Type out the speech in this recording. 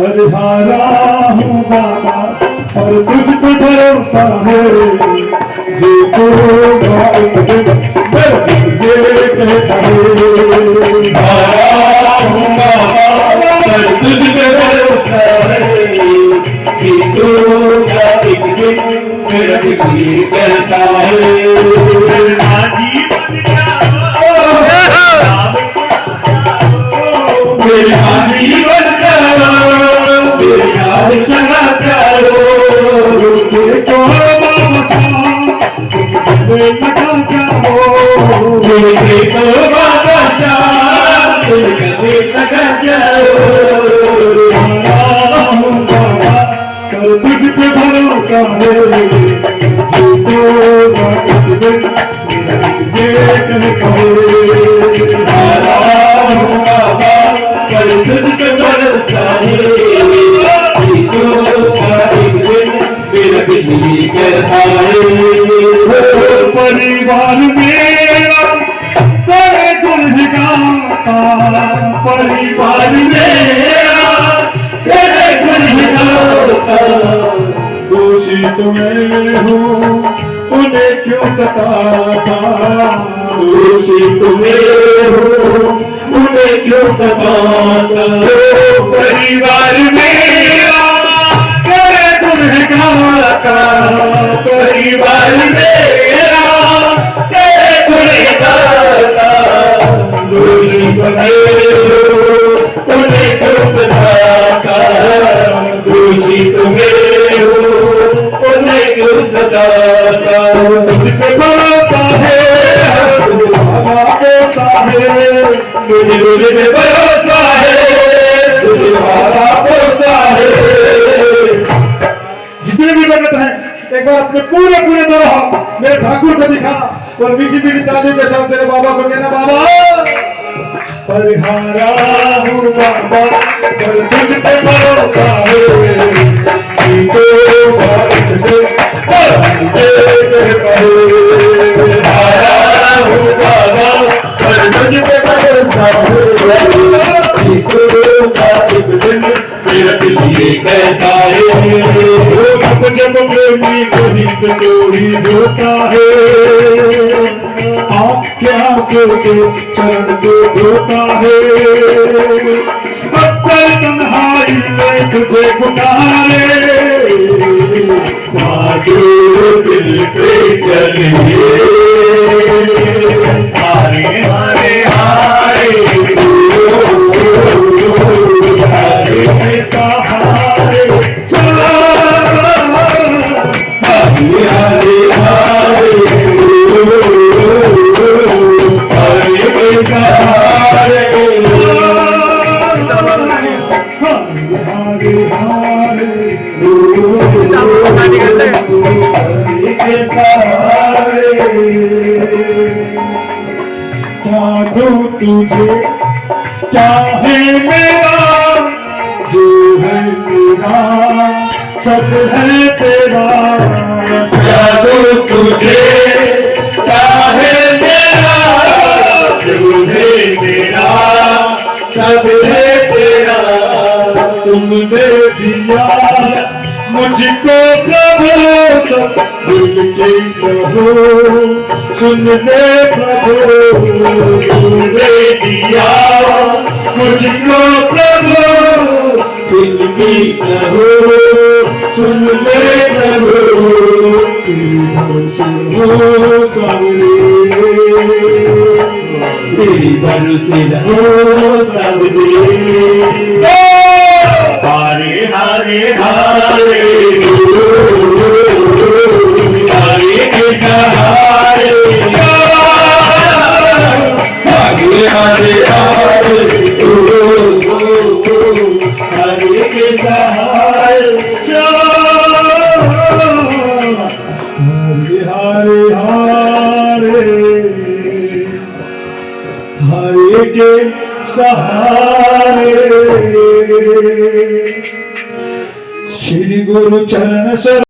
परिहारा हूँ बाबा और तुझ पे भरोसा है जी को एक दिन ये कहता है परिहारा हूँ बाबा और तुझ पे भरोसा है जी को एक दिन मेरा दिल कहता है परिवार मेरा तेरे गुनहगाता परिवार मेरा तेरे गुनहगाता दोषी तुम्हें हूँ उन्हें क्यों सताता दोषी तुम्हें हूँ उन्हें क्यों सताता परिवार मेरा तेरे गुनहगाता परिवार मेरा तेरे गुनहगाता दोषी तुम्हें उन्हें क्यों सताता दोषी तुम्हें उन्हें क्यों सताता तुझ पे भरोसा है तुझे पे भरोसा है तुझे भरोसा है। जितने भी भगत हैं एक बार अपने पूरे दो मेरे ठाकुर को दिखाना और मीठी मीठी ताली के साथ तेरे बाबा को कहना बाबा परिहारा हूँ बाबा पर तुझ पे भरोसा है परिहारा हूँ बाबा पर तुझ पे भरोसा मेरा दिल ये कहता है जब प्रेमी को हित को ही धोता है आपके आंखों के चरण को धोता है पत्थर तन्हाई में तुझे पुकारे दिल पे चलिए हारे हारे हारे तुझे चाहे मेरा जो है तेरा सब है तेरा जादू तुझे चाहे मेरा जो है तेरा सब है तेरा तुमने दिया मुझको प्रभु सब भूल के कहो सुन ले प्रभु तुमने दिया मुझको प्रभु दिल की कहो सुन ले प्रभु सुनो सावरे तेरी भरोसे रहो सावरे हारे हारे हारे हारे के सहारे हारे हारे हारे हारे के सहारे हारे हारे हारे के सहारे श्री गुरु चरण